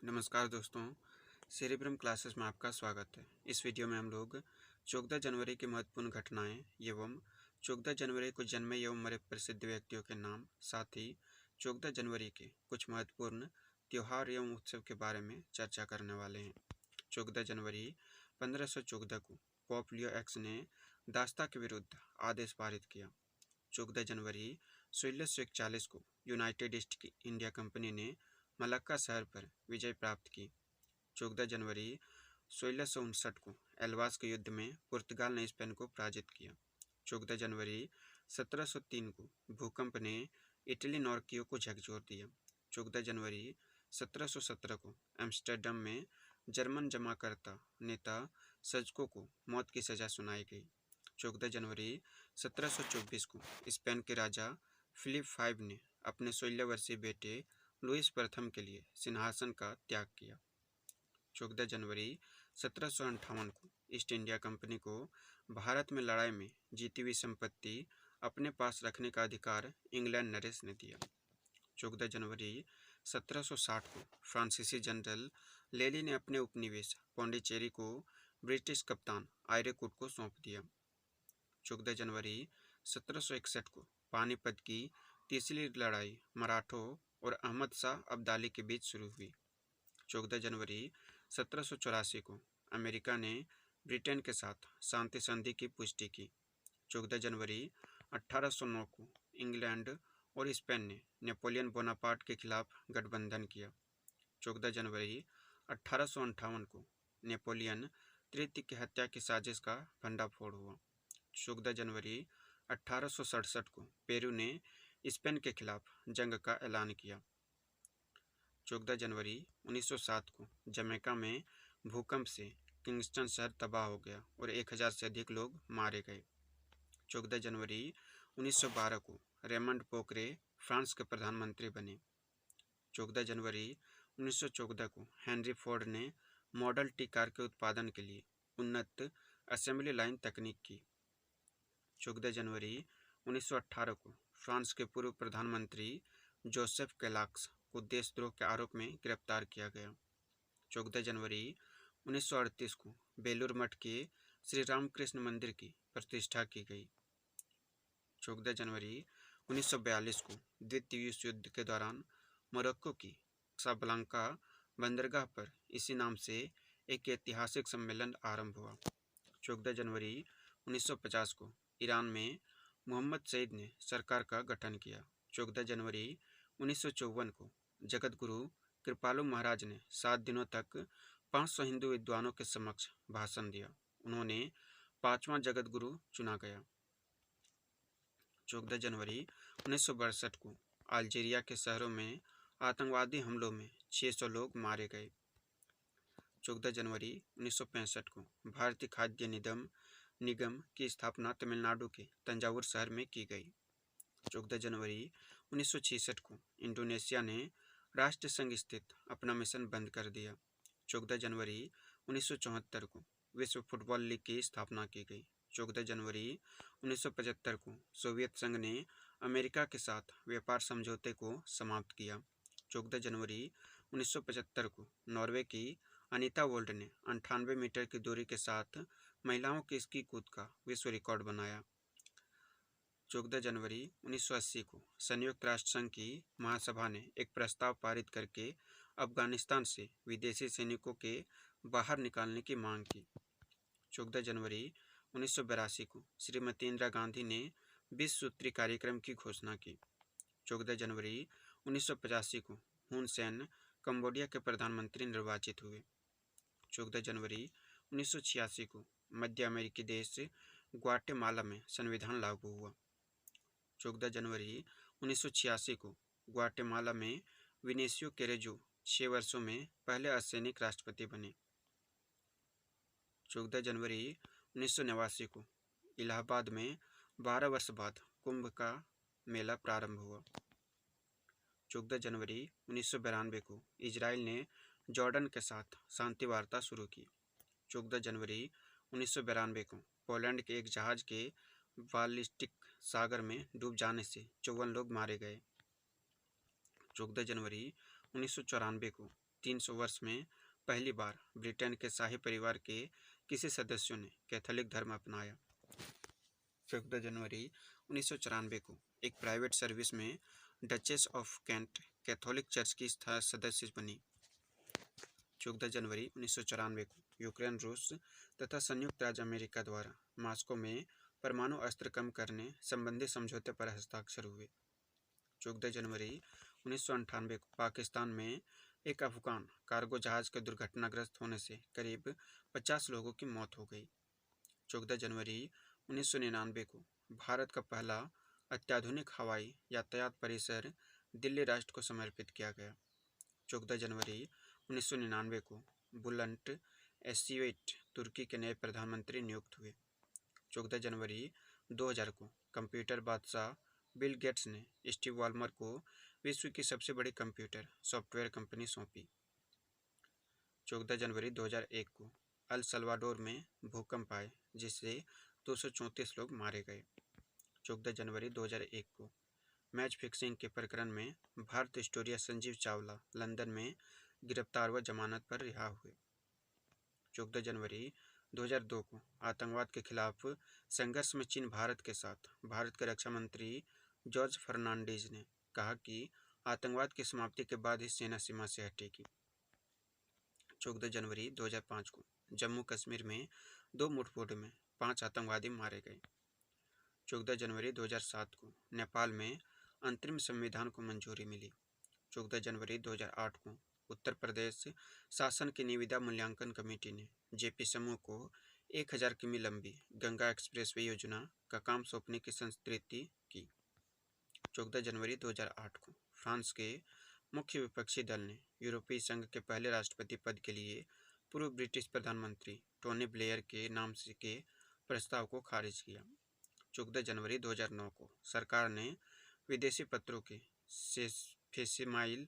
नमस्कार दोस्तों, cerebrum classes में आपका स्वागत है। इस वीडियो में हम लोग 14 जनवरी की महत्वपूर्ण घटनाएं एवं 14 जनवरी को जन्मे एवं मरे प्रसिद्ध व्यक्तियों के नाम, साथ ही 14 जनवरी के कुछ महत्वपूर्ण त्यौहार एवं उत्सव के बारे में चर्चा करने वाले हैं। 14 जनवरी 1514 को पोप लियो एक्स ने दास्ता के विरुद्ध आदेश पारित किया। 14 जनवरी 1641 को यूनाइटेड ईस्ट इंडिया कंपनी ने मलक्का शहर पर विजय प्राप्त की। 14 जनवरी 1659 को एल्वास के युद्ध में पुर्तगाल ने स्पेन को पराजित किया। 14 जनवरी 1703 को भूकंप ने इटली नॉर्कियो को झकझोर दिया। 14 जनवरी 1717 को एम्स्टर्डम में जर्मन जमाकर्ता नेता सजको को मौत की सजा सुनाई गई। 14 जनवरी 1724 को स्पेन के राजा फिलिप V ने अपने 16 वर्षीय बेटे लुइस प्रथम के लिए सिंहासन का त्याग किया। 14 जनवरी 1758 को ईस्ट इंडिया कंपनी को भारत में लड़ाई में जीती हुई संपत्ति अपने पास रखने का अधिकार इंग्लैंड नरेश ने दिया। 14 जनवरी 1760 को फ्रांसीसी जनरल लेली ने अपने उपनिवेश पौंडीचेरी को ब्रिटिश कप्तान आयरेकुट को सौंप दिया। 14 जनवरी 1761 को पानीपत की तीसरी लड़ाई मराठों और अहमद शाह अब्दाली के बीच शुरू हुई। 14 जनवरी 1784 को अमेरिका ने ब्रिटेन के साथ शांति संधि की पुष्टि की। 14 जनवरी 1809 को इंग्लैंड और स्पेन ने नेपोलियन बोनापार्ट के खिलाफ गठबंधन किया। 14 जनवरी 1858 को नेपोलियन तृतीय की हत्या की साजिश का भंडाफोड़ हुआ। 14 जनवरी 1867 को पेरू ने स्पेन के खिलाफ जंग का ऐलान किया। 14 जनवरी 1907 को जमैका में भूकंप से किंगस्टन शहर तबाह हो गया और 1000 से अधिक लोग मारे गए। 14 जनवरी 1912 को रेमंड पोकरे फ्रांस के प्रधानमंत्री बने। 14 जनवरी 1914 को हेनरी फोर्ड ने मॉडल टी कार के उत्पादन के लिए उन्नत असेंबली लाइन तकनीक की। 14 जनवरी 1918 को फ्रांस के पूर्व प्रधानमंत्री जोसेफ केलाक्स को देशद्रोह के आरोप में गिरफ्तार किया गया। 14 जनवरी 1938 को बेलूर मठ के श्री रामकृष्ण मंदिर की प्रतिष्ठा की गई। 14 जनवरी 1942 को द्वितीय विश्व युद्ध के दौरान मोरक्को की कासाब्लांका बंदरगाह पर इसी नाम से एक ऐतिहासिक सम्मेलन आरंभ हुआ। 14 जनवरी 1950 को ईरान में मोहम्मद सईद ने सरकार का गठन किया। 14 जनवरी 1954 को जगत गुरु कृपालु महाराज ने 7 दिनों तक 500 हिंदू विद्वानों के समक्ष भाषण दिया। उन्होंने 5वां जगत गुरु चुना गया। 14 जनवरी 1962 को अल्जीरिया के शहरों में आतंकवादी हमलों में 600 लोग मारे गए। 14 जनवरी 1965 को भारतीय खाद्य निगम की स्थापना तमिलनाडु के तंजावुर शहर में की गई। 14 जनवरी 1966 को इंडोनेशिया ने राष्ट्र संघ स्थित अपना मिशन बंद कर दिया। 14 जनवरी 1974 को विश्व फुटबॉल लीग की स्थापना की गई। 14 जनवरी 1975 को सोवियत संघ ने अमेरिका के साथ व्यापार समझौते को समाप्त किया। 14 जनवरी 1975 को नॉर्वे की अनीता वोल्ड ने 98 मीटर की दूरी के साथ महिलाओं के स्की कूद का विश्व रिकॉर्ड बनाया। 14 जनवरी 1980 को संयुक्त राष्ट्र संघ की महासभा ने एक प्रस्ताव पारित करके अफगानिस्तान से विदेशी सैनिकों के बाहर निकालने की मांग की। 14 जनवरी 1982 को श्रीमती इंदिरा गांधी ने 20 सूत्री कार्यक्रम की घोषणा की। 14 जनवरी 1985 को हुन सेन कंबोडिया के प्रधानमंत्री निर्वाचित हुए। 14 जनवरी 1986 को मध्य अमेरिकी देश ग्वाटेमाला में संविधान लागू हुआ। 14 जनवरी 1986 को ग्वाटेमाला में विनेसियो केरेजो 6 वर्षों में पहले असैनिक राष्ट्रपति बने। 14 जनवरी 1989 को इलाहाबाद में 12 वर्ष बाद कुंभ का मेला प्रारंभ हुआ। 14 जनवरी 1992 को इजराइल ने जॉर्डन के साथ शांति वार्ता शुरू की। 14 जनवरी 1992 को पोलैंड के एक जहाज के बाल्टिक सागर में डूब जाने से 54 लोग मारे गए। 14 जनवरी 1994 को 300 वर्ष में पहली बार ब्रिटेन के शाही परिवार के किसी सदस्यों ने कैथोलिक धर्म अपनाया। 14 जनवरी 1994 को एक प्राइवेट सर्विस में duchess of Kent Catholic church की सदस्य बनी। 14 जनवरी 1994 को यूक्रेन, रूस तथा संयुक्त राज्य अमेरिका द्वारा मॉस्को में परमाणु अस्त्र कम करने संबंधी समझौते पर हस्ताक्षर हुए। 14 जनवरी 1998 को पाकिस्तान में एक अफगान कार्गो जहाज के दुर्घटनाग्रस्त होने से करीब 50 लोगों की मौत हो गई। 14 जनवरी 1999 को भारत का पहला अत्याधुनिक हवाई यातायात परिसर दिल्ली राष्ट्र को समर्पित किया गया। 14 जनवरी 1999 को बुलंट एस्सीवेट तुर्की के नए प्रधानमंत्री नियुक्त हुए। 14 जनवरी 2000 को कंप्यूटर बादशाह बिल गेट्स ने स्टीव वॉलमर को विश्व की सबसे बड़ी कंप्यूटर सॉफ्टवेयर कंपनी सौंपी। 14 जनवरी 2001 को अल सल्वाडोर में भूकंप आए जिससे 234 लोग मारे गए। 14 जनवरी 2001 को मैच फिक्सिंग के प्रकरण में भारत स्टोरिया संजीव चावला लंदन में गिरफ्तार व जमानत पर रिहा हुए। 14 जनवरी 2002 को आतंकवाद के खिलाफ संघर्ष में चीन भारत के साथ। भारत के रक्षा मंत्री जॉर्ज फर्नांडीज ने कहा कि आतंकवाद की समाप्ति के बाद ही सेना सीमा से हटेगी। 14 जनवरी 2005 को जम्मू कश्मीर में 2 मुठभेड़ में 5 आतंकवादी मारे गए। 14 जनवरी 2007 को नेपाल में अंतरिम संविधान को मंजूरी मिली। 14 जनवरी 2008 को उत्तर प्रदेश शासन की निविदा मूल्यांकन कमेटी ने जेपी समूह को 1000 किमी लंबी गंगा एक्सप्रेसवे योजना का काम सौंपने की संस्तृति की। 14 जनवरी 2008 को फ्रांस के मुख्य विपक्षी दल ने यूरोपीय संघ के पहले राष्ट्रपति पद के लिए पूर्व ब्रिटिश प्रधानमंत्री टोनी ब्लेयर के नाम के प्रस्ताव को खारिज किया। 14 जनवरी 2009 को सरकार ने विदेशी पत्रों के फेसिमाइल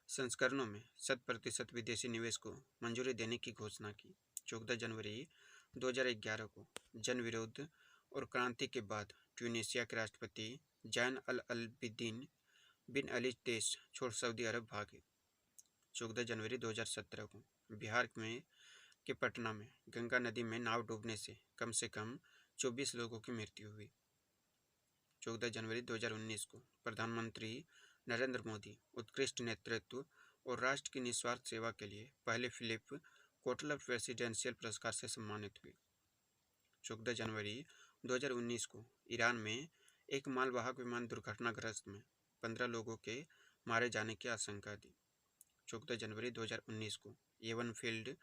संस्करणों में 100% विदेशी निवेश को मंजूरी देने की घोषणा की। 14 जनवरी 2011 को जन विरोध और क्रांति के बाद ट्यूनीशिया के राष्ट्रपति जैन अल अबिदीन बिन अली देश छोड़ सऊदी अरब भागे। 14 जनवरी 2017 को बिहार में के पटना में गंगा नदी में नाव डूबने से कम 24 लोगों की मृत्यु हुई। 14 जनवरी 2019 को प्रधानमंत्री नरेंद्र मोदी उत्कृष्ट नेतृत्व और राष्ट्र की निस्वार्थ सेवा के लिए पहले फिलिप कोटलर प्रेसिडेंशियल पुरस्कार से सम्मानित हुए। 14 जनवरी 2019 को ईरान में एक मालवाहक विमान दुर्घटनाग्रस्त में 15 लोगों के मारे जाने की आशंका दी। 14 जनवरी 2019 को एवन फील्ड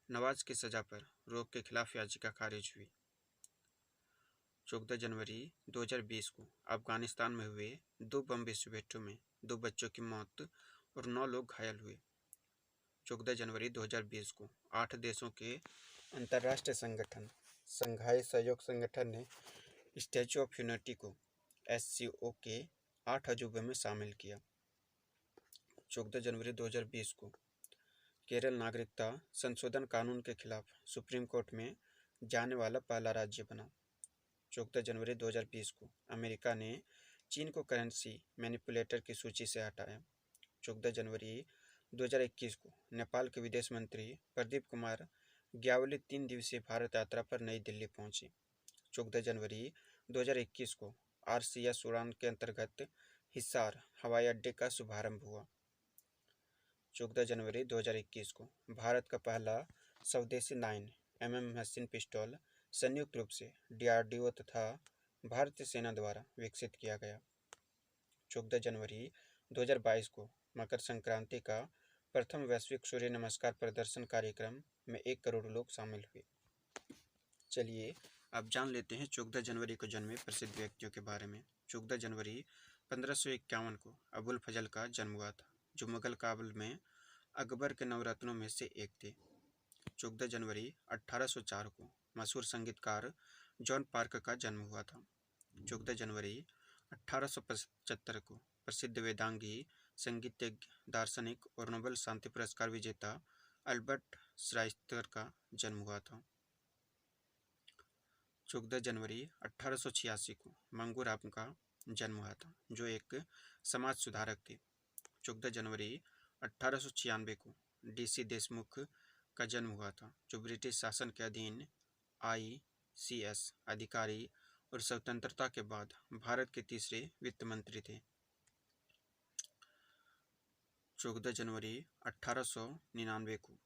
नवाज की सजा पर रोक के खिलाफ याचिका खारिज हुई। 14 जनवरी 2020 को अफगानिस्तान में हुए 2 बम विस्फोटों में 2 बच्चों की मौत और 9 लोग घायल हुए। 14 जनवरी 2020 को 8 देशों के अंतर्राष्ट्रीय संगठन संघाई सहयोग संगठन ने स्टैच्यू ऑफ यूनिटी को SCO के 8 अजूबे में शामिल किया। 14 जनवरी 2020 को केरल नागरिकता संशोधन कानून के खिलाफ सुप्रीम कोर्ट में जाने वाला पहला राज्य बना। 14 जनवरी 2020 को अमेरिका ने चीन को करेंसी मैनिपुलेटर की सूची से हटाया। 14 जनवरी 2021 को नेपाल के विदेश मंत्री प्रदीप कुमार ग्यावली 3 दिवसीय भारत यात्रा पर नई दिल्ली पहुंचे। 14 जनवरी 2021 को RCS उड़ान के अंतर्गत हिसार हवाई अड्डे का शुभारंभ हुआ। 14 जनवरी 2021 को भारत का पहला स्वदेशी 9mm मशीन पिस्टल संयुक्त रूप से DRDO तथा भारतीय सेना द्वारा विकसित किया गया। 14 जनवरी 2022 को मकर संक्रांति का प्रथम वैश्विक सूर्य नमस्कार प्रदर्शन कार्यक्रम में 1 करोड़ लोग शामिल हुए। चलिए अब जान लेते हैं 14 जनवरी को जन्मे प्रसिद्ध व्यक्तियों के बारे में। 14 जनवरी 1551 को अबुल फजल का जन्म हुआ था, जो मुगल काबुल में अकबर के नवरत्नों में से एक थे। 14 जनवरी 1804 को मशहूर संगीतकार जॉन पार्क का जन्म हुआ था। 14 जनवरी 1875 को प्रसिद्ध वेदांगी, संगीतज्ञ, दार्शनिक और नोबेल शांति पुरस्कार विजेता अल्बर्ट श्राइस्तर का जन्म हुआ था। 14 जनवरी 1886 को मंगू राम का जन्म हुआ था, जो एक समाज सुधारक थे। 14 जनवरी 1896 को DC देशमुख का जन्म हुआ था, जो ब्रिटिश शासन के अधीन ICS अधिकारी और स्वतंत्रता के बाद भारत के तीसरे वित्त मंत्री थे। 14 जनवरी 1899 को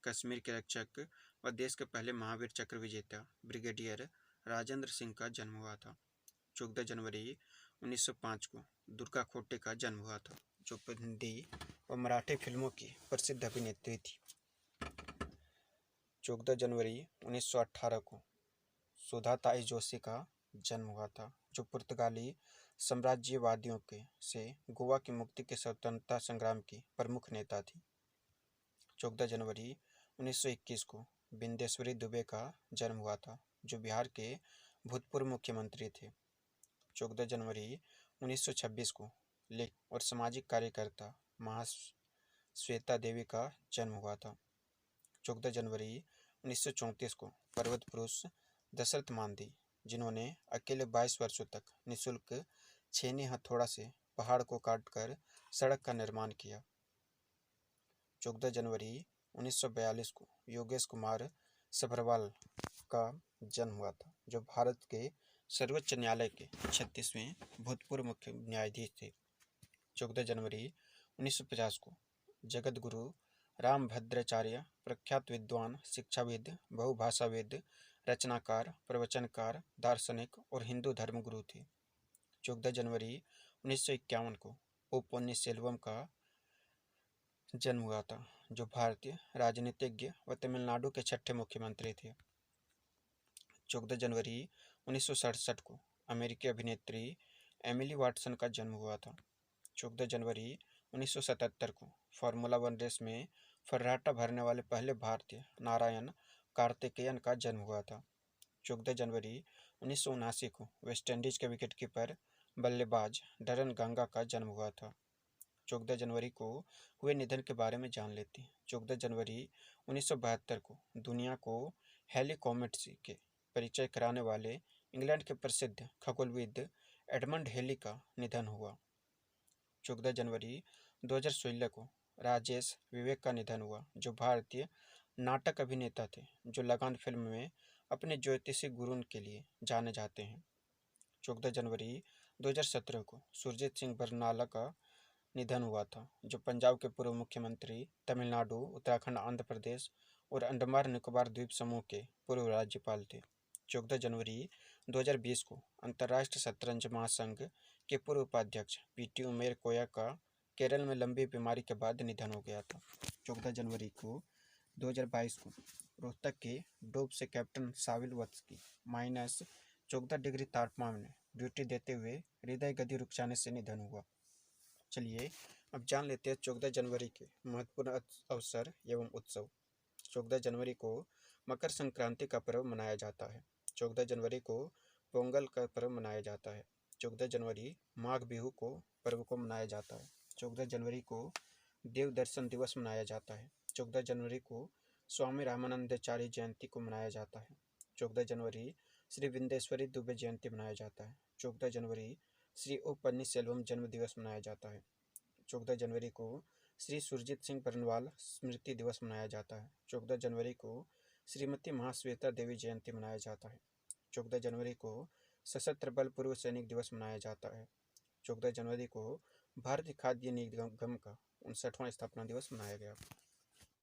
कश्मीर के रक्षक व देश के पहले महावीर चक्र विजेता ब्रिगेडियर राजेंद्र सिंह का जन्म हुआ था। 14 जनवरी 1905 को दुर्गा खोटे का जन्म हुआ था, जो हिंदी और मराठी फिल्मों की प्रसिद्ध अभिनेत्री थी। 14 जनवरी 1918 को सुधा ताई जोशी का जन्म हुआ था, जो पुर्तगाली साम्राज्यवादियों से गोवा की मुक्ति के स्वतंत्रता संग्राम की प्रमुख नेता थी। 14 जनवरी 1921 को बिंदेश्वरी दुबे का जन्म हुआ था, जो बिहार के भूतपूर्व मुख्यमंत्री थे। 14 जनवरी 1926 को लेख और सामाजिक कार्यकर्ता महाश्वेता देवी का जन्म हुआ था। 14 जनवरी 1934 को पर्वत पुरुष दशरथ मांझी, जिन्होंने अकेले 22 वर्षों तक निःशुल्क छेनी हथौड़ा से पहाड़ को काटकर सड़क का निर्माण किया। 14 जनवरी 1942 को योगेश कुमार सभरवाल का जन्म हुआ था, जो भारत के सर्वोच्च न्यायालय के 36वें भूतपूर्व मुख्य न्यायाधीश थे। 14 जनवरी 1950 को जगत गुरु रामभद्राचार्य प्रख्यात विद्वान, शिक्षाविद, बहुभाषाविद, रचनाकार, प्रवचनकार, दार्शनिक और हिंदू धर्मगुरु थे। 14 जनवरी 1951 को ओ पन्नीरसेल्वम का जन्म हुआ था, जो भारतीय राजनीतिज्ञ व तमिलनाडु के छठे मुख्यमंत्री थे। 14 जनवरी 1967 को अमेरिकी अभिनेत्री एमिली वाटसन का जन्म हुआ था। 14 जनवरी 1977 को फार्मूला 1 रेस में फर्राटा भरने वाले पहले भारतीय नारायण कार्तिकेयन का जन्म हुआ था। 14 जनवरी 1979 को वेस्टइंडीज के विकेटकीपर बल्लेबाज डरन गंगा का जन्म हुआ था। 14 जनवरी को हुए निधन के बारे में जान लेते हैं। 14 जनवरी 1972 को दुनिया को हेली कॉमेट के परिचय कराने वाले इंग्लैंड के प्रसिद्ध खगोलविद एडमंड हेली का निधन हुआ। 14 जनवरी 2016 को राजेश विवेक का निधन हुआ, जो भारतीय नाटक अभिनेता थे, जो लगान फिल्म में अपने ज्योतिषी गुरु के लिए जाने जाते हैं। 14 जनवरी 2017 को सुरजीत सिंह बरनाला का निधन हुआ था, जो पंजाब के पूर्व मुख्यमंत्री, तमिलनाडु, उत्तराखंड, आंध्र प्रदेश और अंडमान निकोबार द्वीप समूह के पूर्व राज्यपाल थे। 14 जनवरी 2020 को अंतर्राष्ट्रीय शतरंज महासंघ के पूर्व उपाध्यक्ष PT उमेर कोया का केरल में लंबी बीमारी के बाद निधन हो गया था। 14 जनवरी को 2022 को रोहतक के डोब से कैप्टन साविल वत्स की -14 डिग्री तापमान में ड्यूटी देते हुए हृदय गति रुक जाने से निधन हुआ। चलिए अब जान लेते हैं 14 जनवरी के महत्वपूर्ण अवसर एवं उत्सव। 14 जनवरी को मकर संक्रांति का पर्व मनाया जाता है। 14 जनवरी को पोंगल का पर्व मनाया जाता है। 14 जनवरी माघ बिहू को पर्व को मनाया जाता है। 14 जनवरी को देव दर्शन दिवस मनाया जाता है। 14 जनवरी को स्वामी रामानंदाचार्य जयंती को मनाया जाता है। 14 जनवरी श्री बिंदेश्वरी दुबे जयंती मनाया जाता है। 14 जनवरी श्री ओ पन्नीरसेल्वम जन्म दिवस मनाया जाता है। 14 जनवरी को श्री सुरजीत सिंह बरनवाल स्मृति दिवस मनाया जाता है। 14 जनवरी को श्रीमती महाश्वेता देवी जयंती मनाया जाता है। 14 जनवरी को सशस्त्र बल पूर्व सैनिक दिवस मनाया जाता है। 14 जनवरी को भारतीय खाद्य निगम का 59वां स्थापना दिवस मनाया गया।